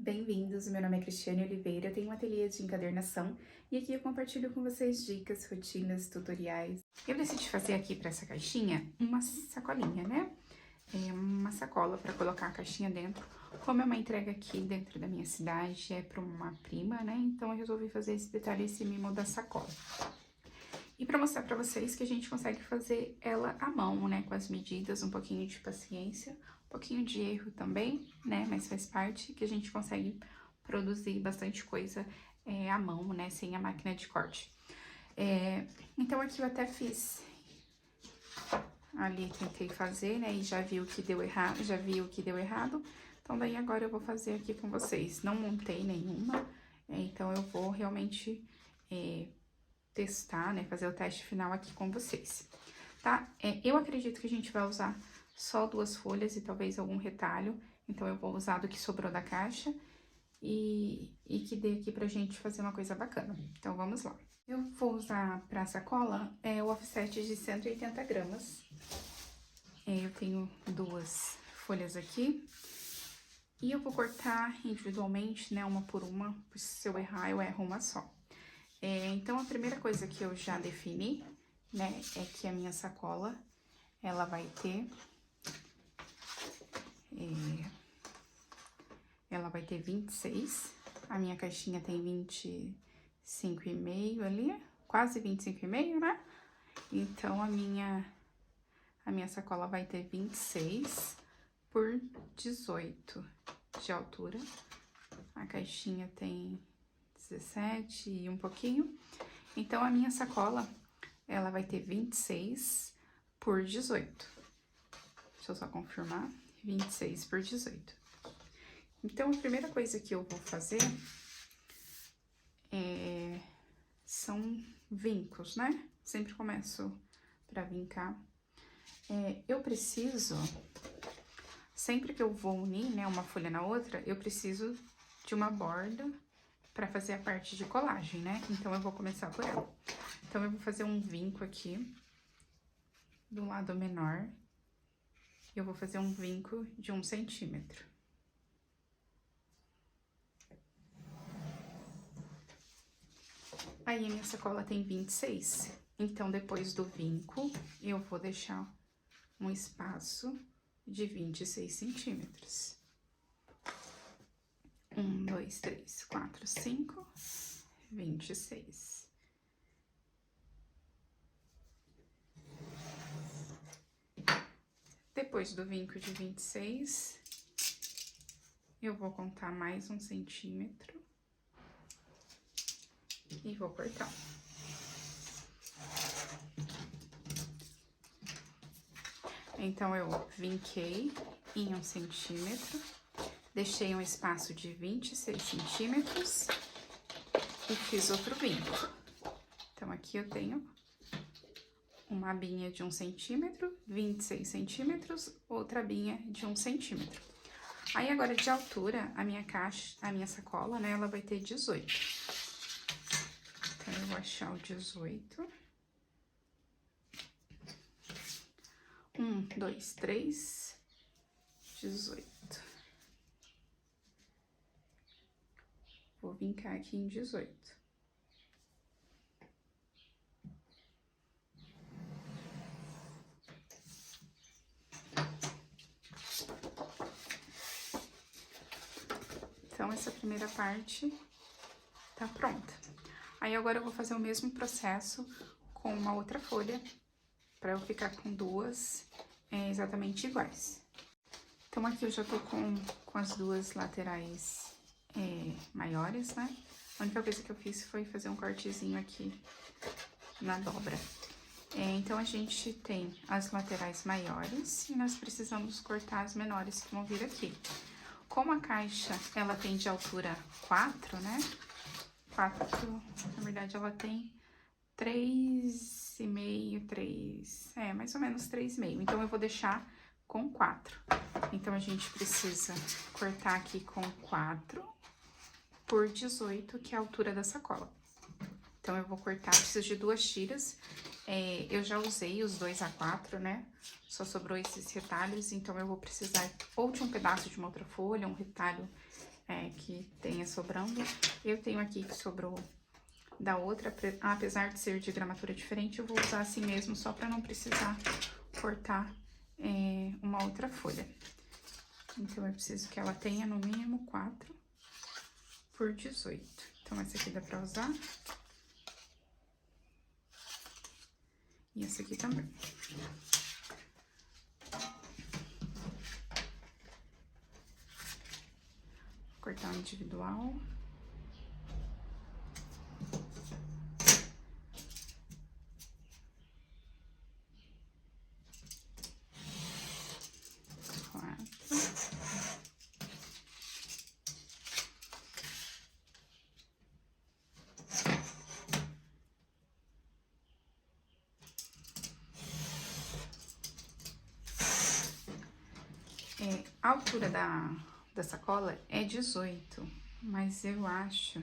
Bem-vindos, meu nome é Cristiane Oliveira, eu tenho um ateliê de encadernação e aqui eu compartilho com vocês dicas, rotinas, tutoriais. Eu decidi fazer aqui para essa caixinha uma sacolinha, né? Uma sacola para colocar a caixinha dentro. Como é uma entrega aqui dentro da minha cidade, é para uma prima, né? Então eu resolvi fazer esse detalhe, esse mimo da sacola. E para mostrar para vocês que a gente consegue fazer ela à mão, né? Com as medidas, um pouquinho de paciência, um pouquinho de erro também, né? Mas faz parte que a gente consegue produzir bastante coisa à mão, né? Sem a máquina de corte. Então aqui eu até fiz ali, tentei fazer, né? E já viu que deu errado, Então daí agora eu vou fazer aqui com vocês. Não montei nenhuma, então eu vou realmente testar, né, fazer o teste final aqui com vocês, tá? Eu acredito que a gente vai usar só 2 folhas e talvez algum retalho, então eu vou usar do que sobrou da caixa e que dê aqui pra gente fazer uma coisa bacana. Então, vamos lá. Eu vou usar pra sacola o offset de 180 gramas. Eu tenho 2 folhas aqui. E eu vou cortar individualmente, né, uma por uma, se eu errar, eu erro uma só. Então, a primeira coisa que eu já defini, né, é que a minha sacola, ela vai ter... ela vai ter 26, a minha caixinha tem 25,5 ali, quase 25,5, né? Então, a minha sacola vai ter 26 por 18 de altura. A caixinha tem 17 e um pouquinho. Então, a minha sacola, ela vai ter 26 por 18. Deixa eu só confirmar. 26 por 18. Então, a primeira coisa que eu vou fazer são vincos, né? Sempre começo pra vincar. Eu preciso, sempre que eu vou unir, né, uma folha na outra, eu preciso de uma borda pra fazer a parte de colagem, né? Então, eu vou começar por ela. Então, eu vou fazer um vinco aqui, do lado menor. Eu vou fazer um vinco de 1 centímetro. Aí, a minha sacola tem 26. Então, depois do vinco, eu vou deixar um espaço de 26 centímetros. 1, 2, 3, 4, 5, 26. Depois do vinco de 26, eu vou contar mais 1 centímetro e vou cortar. Então, eu vinquei em 1 centímetro, deixei um espaço de 26 centímetros e fiz outro vinco. Então, aqui eu tenho uma abinha de 1 centímetro, 26 centímetros, outra abinha de 1 centímetro. Aí, agora, de altura, a minha sacola, né, ela vai ter 18. Então, eu vou achar o 18. 1, 2, 3, 18. Vou vincar aqui em 18. Então, essa primeira parte tá pronta. Aí, agora eu vou fazer o mesmo processo com uma outra folha, pra eu ficar com 2 exatamente iguais. Então, aqui eu já tô com as 2 laterais maiores, né? A única coisa que eu fiz foi fazer um cortezinho aqui na dobra. Então, a gente tem as laterais maiores e nós precisamos cortar as menores que vão vir aqui. Como a caixa, ela tem de altura 4, né? 4, na verdade, ela tem 3,5, 3... mais ou menos 3,5. Então, eu vou deixar com 4. Então, a gente precisa cortar aqui com 4 por 18, que é a altura da sacola. Então, eu vou cortar, preciso de 2 tiras. Eu já usei os 2A4, né? Só sobrou esses retalhos, então eu vou precisar ou de um pedaço de uma outra folha, um retalho que tenha sobrando. Eu tenho aqui que sobrou da outra, apesar de ser de gramatura diferente, eu vou usar assim mesmo, só pra não precisar cortar uma outra folha. Então, eu preciso que ela tenha no mínimo 4 por 18. Então, essa aqui dá pra usar. E essa aqui também. Vou cortar um individual. A altura da sacola é 18, mas eu acho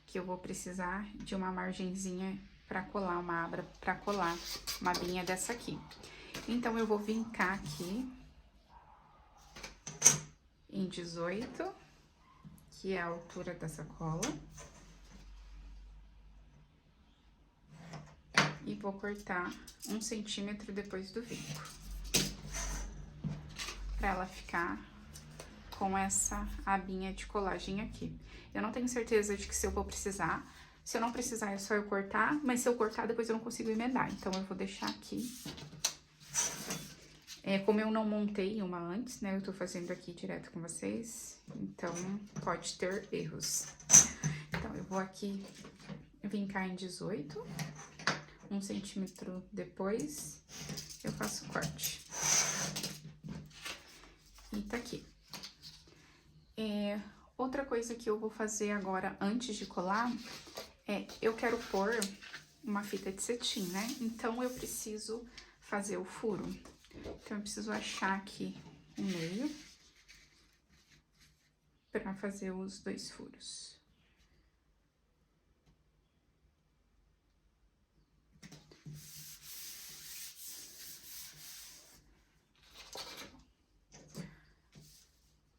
que eu vou precisar de uma margenzinha pra colar, uma abra pra colar uma abinha dessa aqui. Então, eu vou vincar aqui em 18, que é a altura da sacola. E vou cortar 1 centímetro depois do vinco. Pra ela ficar com essa abinha de colagem aqui. Eu não tenho certeza de que se eu vou precisar. Se eu não precisar, é só eu cortar. Mas se eu cortar, depois eu não consigo emendar. Então, eu vou deixar aqui. Como eu não montei uma antes, né? Eu tô fazendo aqui direto com vocês. Então, pode ter erros. Então, eu vou aqui vincar em 18. 1 centímetro depois, eu faço o corte. E tá aqui. Outra coisa que eu vou fazer agora, antes de colar, eu quero pôr uma fita de cetim, né? Então, eu preciso fazer o furo. Então, eu preciso achar aqui o meio pra fazer os 2 furos.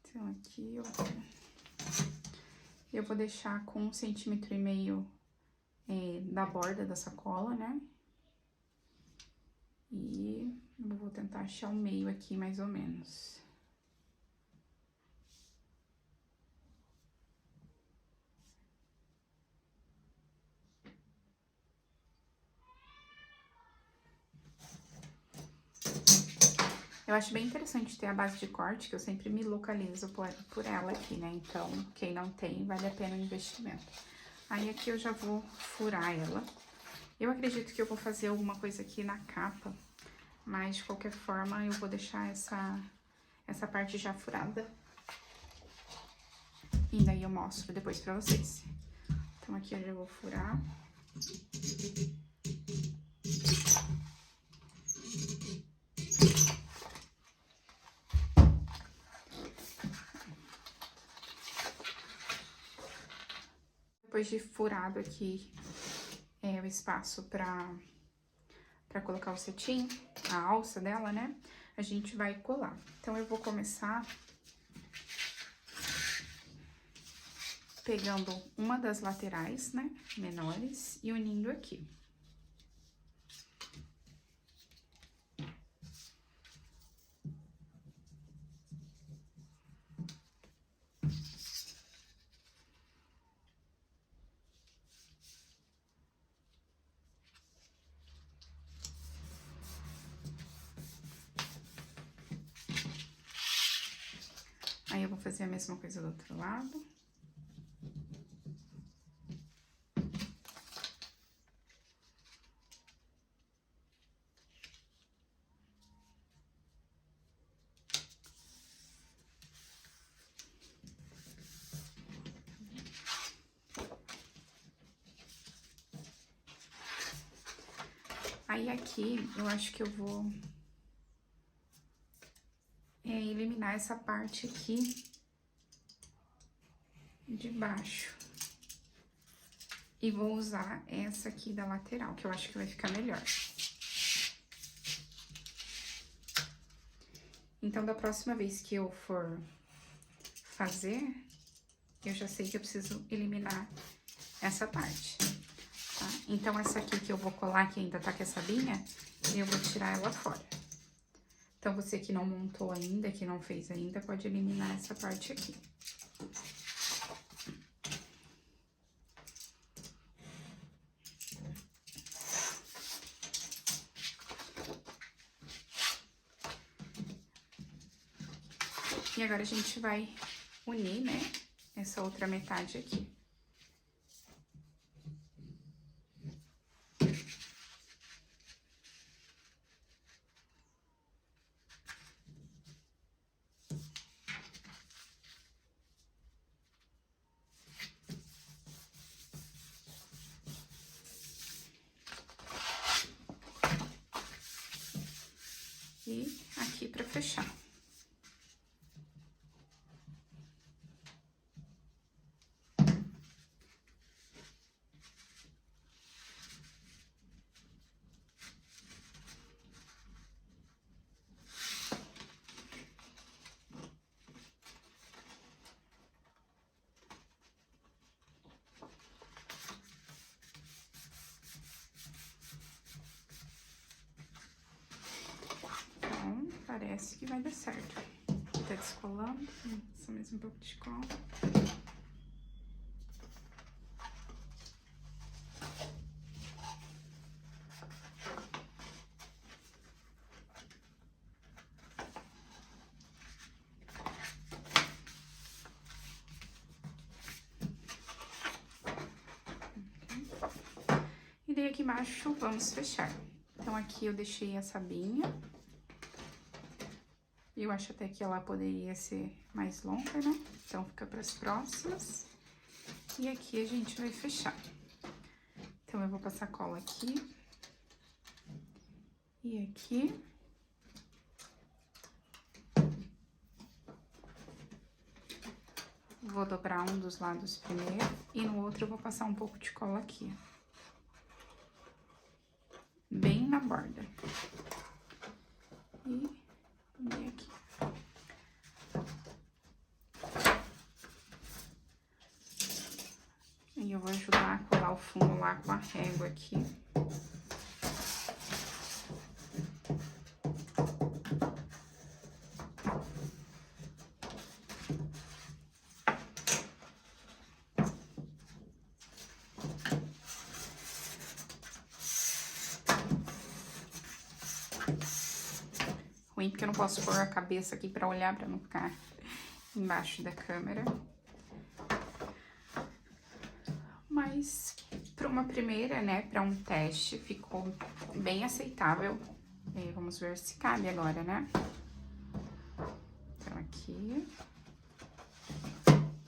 Então, aqui eu vou deixar com 1,5 centímetros da borda da sacola, né? E eu vou tentar achar o meio aqui, mais ou menos. Eu acho bem interessante ter a base de corte, que eu sempre me localizo por ela aqui, né? Então, quem não tem, vale a pena o investimento. Aí, aqui eu já vou furar ela. Eu acredito que eu vou fazer alguma coisa aqui na capa, mas de qualquer forma, eu vou deixar essa parte já furada. E daí eu mostro depois pra vocês. Então, aqui eu já vou furar. Depois de furado aqui o espaço pra colocar o cetim, a alça dela, né? A gente vai colar. Então, eu vou começar pegando uma das laterais, né? Menores e unindo aqui. Aí, eu vou fazer a mesma coisa do outro lado. Aí, aqui, eu acho que eu vou eliminar essa parte aqui de baixo. E vou usar essa aqui da lateral, que eu acho que vai ficar melhor. Então, da próxima vez que eu for fazer, eu já sei que eu preciso eliminar essa parte, tá? Então, essa aqui que eu vou colar, que ainda tá com essa abinha, eu vou tirar ela fora. Então, você que não montou ainda, que não fez ainda, pode eliminar essa parte aqui. E agora a gente vai unir, né, essa outra metade aqui. E aqui pra fechar. Parece que vai dar certo. Tá descolando, só mais um pouco de cola. E daí aqui embaixo vamos fechar. Então aqui eu deixei essa abinha. Eu acho até que ela poderia ser mais longa, né? Então, fica para as próximas. E aqui a gente vai fechar. Então, eu vou passar cola aqui. E aqui. Vou dobrar um dos lados primeiro. E no outro eu vou passar um pouco de cola aqui. Bem na borda. E aqui. E eu vou ajudar a colar o fundo lá com a régua aqui. Ruim porque eu não posso pôr a cabeça aqui pra olhar, pra não ficar embaixo da câmera. Mas, para uma primeira, né, para um teste, ficou bem aceitável. E vamos ver se cabe agora, né? Então, aqui.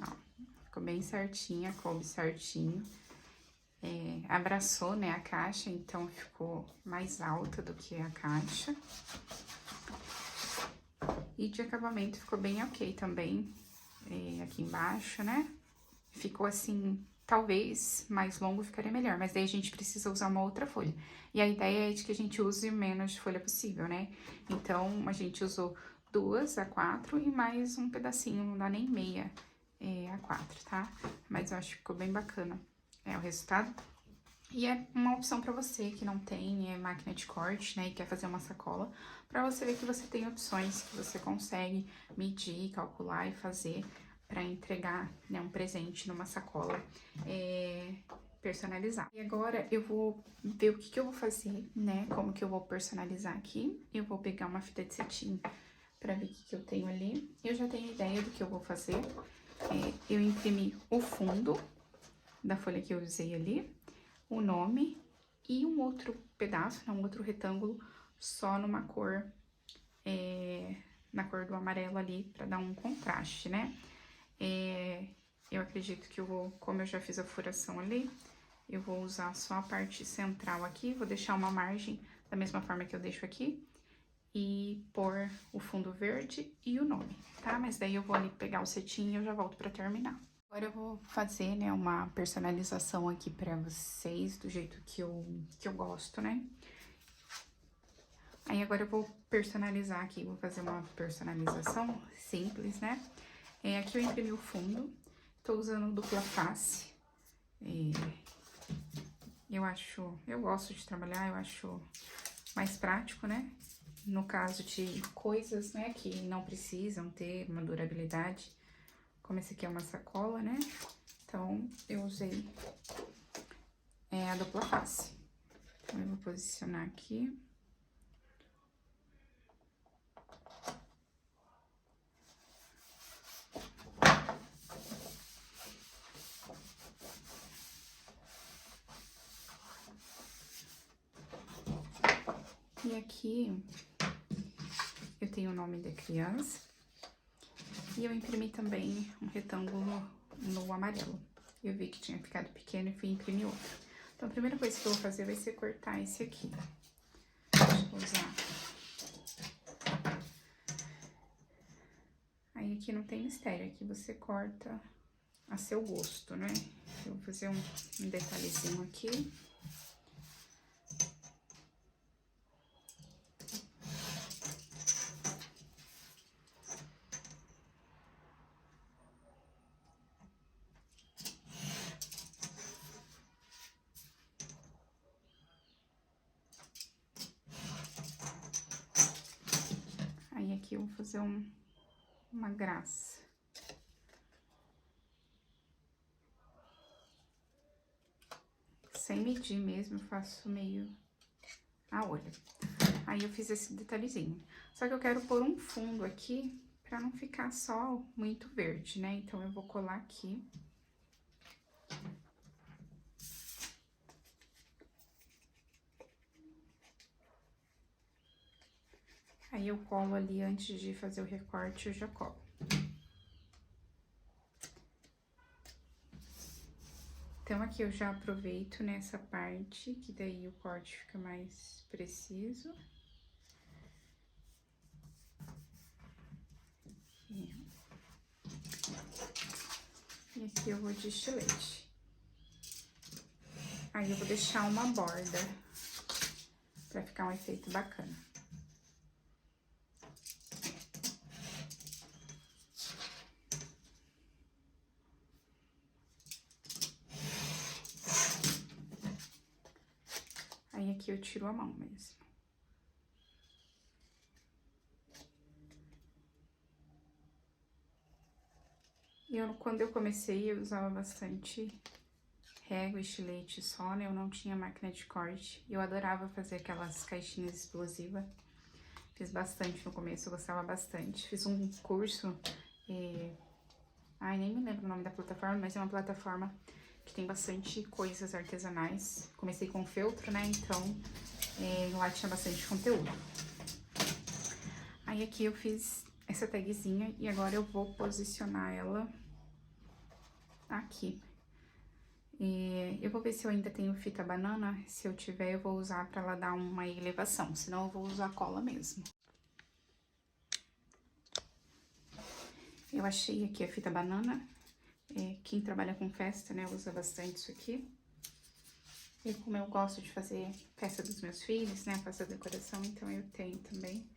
Ó, ficou bem certinha, coube certinho. Abraçou, né, a caixa, então ficou mais alta do que a caixa. E de acabamento ficou bem ok também, aqui embaixo, né? Ficou assim... Talvez mais longo ficaria melhor, mas daí a gente precisa usar uma outra folha. E a ideia é de que a gente use o menos de folha possível, né? Então, a gente usou 2 A4 e mais um pedacinho, não dá nem meia A4, tá? Mas eu acho que ficou bem bacana o resultado. E é uma opção pra você que não tem máquina de corte, né, e quer fazer uma sacola, pra você ver que você tem opções que você consegue medir, calcular e fazer para entregar, né, um presente numa sacola personalizada. E agora eu vou ver o que eu vou fazer, né, como que eu vou personalizar aqui. Eu vou pegar uma fita de cetim para ver o que eu tenho ali. Eu já tenho ideia do que eu vou fazer. Eu imprimi o fundo da folha que eu usei ali, o nome e um outro pedaço, né, um outro retângulo só numa cor, na cor do amarelo ali, para dar um contraste, né? Eu acredito que eu vou, como eu já fiz a furação ali, eu vou usar só a parte central aqui, vou deixar uma margem da mesma forma que eu deixo aqui e pôr o fundo verde e o nome, tá? Mas daí eu vou ali pegar o cetim e eu já volto pra terminar. Agora eu vou fazer, né, uma personalização aqui pra vocês, do jeito que eu gosto, né? Aí agora eu vou personalizar aqui, vou fazer uma personalização simples, né? Aqui eu imprimi o fundo, Tô usando dupla face. Eu gosto de trabalhar, eu acho mais prático, né? No caso de coisas, né, que não precisam ter uma durabilidade, como esse aqui é uma sacola, né? Então, eu usei a dupla face. Então, eu vou posicionar aqui. E aqui eu tenho o nome da criança. E eu imprimi também um retângulo no amarelo. Eu vi que tinha ficado pequeno e fui imprimir outro. Então, a primeira coisa que eu vou fazer vai ser cortar esse aqui. Deixa eu usar. Aí, aqui não tem mistério, aqui você corta a seu gosto, né? Eu vou fazer um detalhezinho aqui. Aí, aqui eu vou fazer uma graça. Sem medir mesmo, eu faço meio a olho. Aí, eu fiz esse detalhezinho. Só que eu quero pôr um fundo aqui, pra não ficar só muito verde, né? Então, eu vou colar aqui. Aí, eu colo ali, antes de fazer o recorte, eu já colo. Então, aqui eu já aproveito nessa parte, que daí o corte fica mais preciso. E aqui eu vou de estilete. Aí, eu vou deixar uma borda, pra ficar um efeito bacana. Aí, aqui eu tiro a mão mesmo. Quando eu comecei, eu usava bastante régua e estilete só, né? Eu não tinha máquina de corte. Eu adorava fazer aquelas caixinhas explosivas. Fiz bastante no começo, eu gostava bastante. Fiz um curso, ai, nem me lembro o nome da plataforma, mas é uma plataforma que tem bastante coisas artesanais. Comecei com feltro, né? Então, lá tinha bastante conteúdo. Aí, aqui eu fiz essa tagzinha e agora eu vou posicionar ela aqui. Eu vou ver se eu ainda tenho fita banana. Se eu tiver, eu vou usar pra ela dar uma elevação, senão eu vou usar cola mesmo. Eu achei aqui a fita banana. Quem trabalha com festa, né, usa bastante isso aqui. E como eu gosto de fazer festa dos meus filhos, né, fazer decoração, então eu tenho também.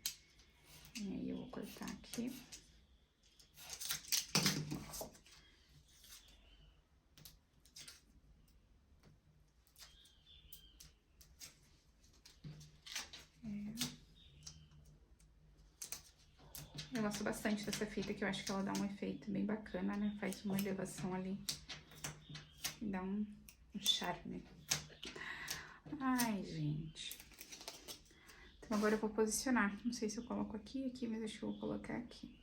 E aí eu vou cortar aqui. Eu gosto bastante dessa fita, que eu acho que ela dá um efeito bem bacana, né? Faz uma elevação ali. E dá um charme. Ai, gente. Então, agora eu vou posicionar. Não sei se eu coloco aqui, mas acho que eu vou colocar aqui.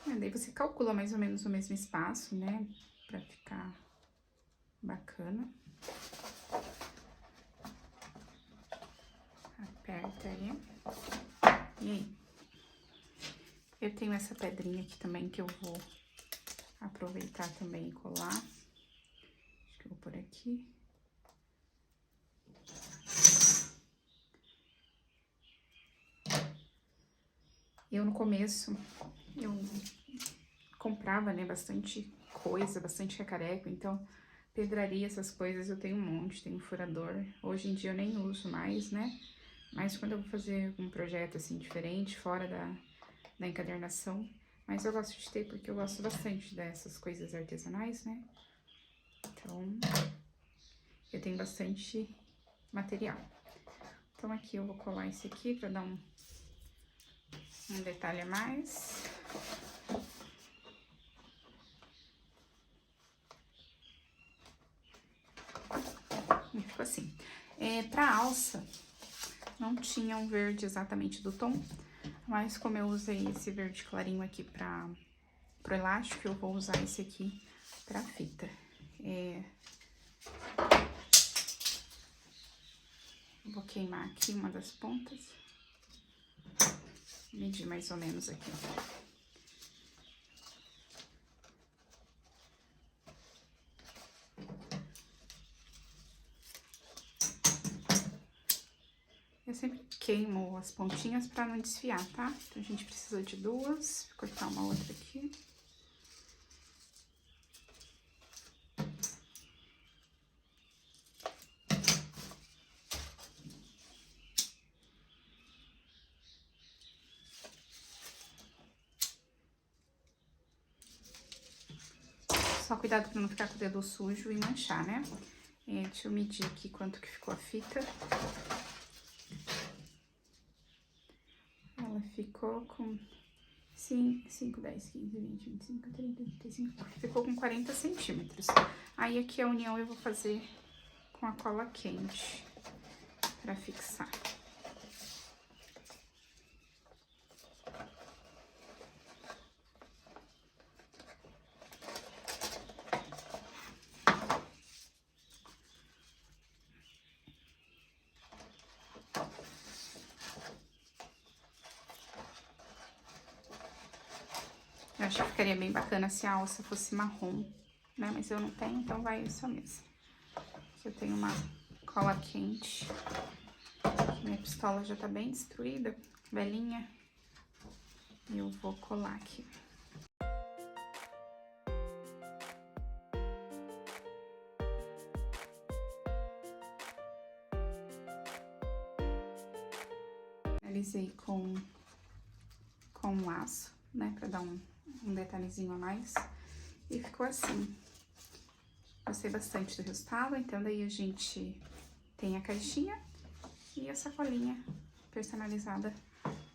Daí você calcula mais ou menos o mesmo espaço, né? Pra ficar bacana. Aperta aí. E aí? Eu tenho essa pedrinha aqui também que eu vou aproveitar também e colar. Acho que eu vou por aqui. Eu, no começo, eu comprava, né, bastante coisa, bastante cacareco, então, pedraria, essas coisas, eu tenho um monte, tenho furador. Hoje em dia eu nem uso mais, né, mas quando eu vou fazer um projeto, assim, diferente, fora da encadernação, Mas eu gosto de ter porque eu gosto bastante dessas coisas artesanais, né? Então, eu tenho bastante material. Então, aqui eu vou colar esse aqui pra dar um detalhe a mais. E ficou assim. Pra alça, não tinha um verde exatamente do tom, mas como eu usei esse verde clarinho aqui pro elástico, eu vou usar esse aqui pra fita. Vou queimar aqui uma das pontas. Medir mais ou menos aqui. Eu sempre queimo as pontinhas pra não desfiar, tá? Então, a gente precisa de duas. Vou cortar uma outra aqui. Só cuidado pra não ficar com o dedo sujo e manchar, né? Deixa eu medir aqui quanto que ficou a fita. Ela ficou com 5, 10, 15, 20, 25, 30, 35... Ficou com 40 centímetros. Aí, aqui a união eu vou fazer com a cola quente pra fixar. Eu acho que ficaria bem bacana se a alça fosse marrom, né? Mas eu não tenho, então vai isso mesmo. Aqui eu tenho uma cola quente. Minha pistola já tá bem destruída, velhinha. E eu vou colar aqui. Finalizei com um laço, né? Pra dar um detalhezinho a mais. E ficou assim. Gostei bastante do resultado, então daí a gente tem a caixinha e a sacolinha personalizada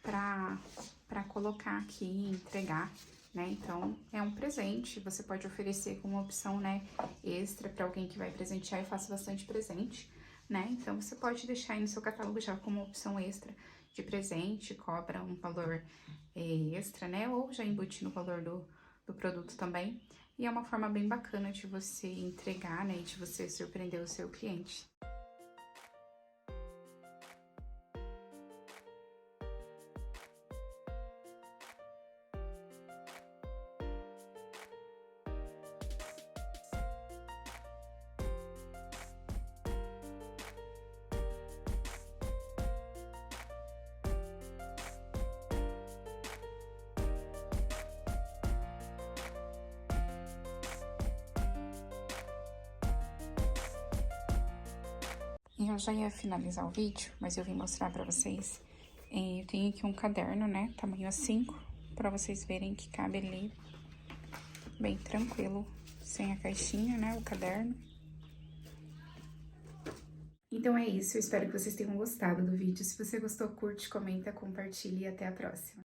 pra colocar aqui e entregar, né? Então, é um presente, você pode oferecer como opção, né, extra pra alguém que vai presentear. Eu faço bastante presente, né? Então, você pode deixar aí no seu catálogo já como opção extra de presente, cobra um valor extra, né? Ou já embute no valor do produto também. E é uma forma bem bacana de você entregar, né, e de você surpreender o seu cliente. E eu já ia finalizar o vídeo, mas eu vim mostrar pra vocês. Eu tenho aqui um caderno, né, tamanho A5, pra vocês verem que cabe ali bem tranquilo, sem a caixinha, né, o caderno. Então é isso, eu espero que vocês tenham gostado do vídeo. Se você gostou, curte, comenta, compartilhe e até a próxima.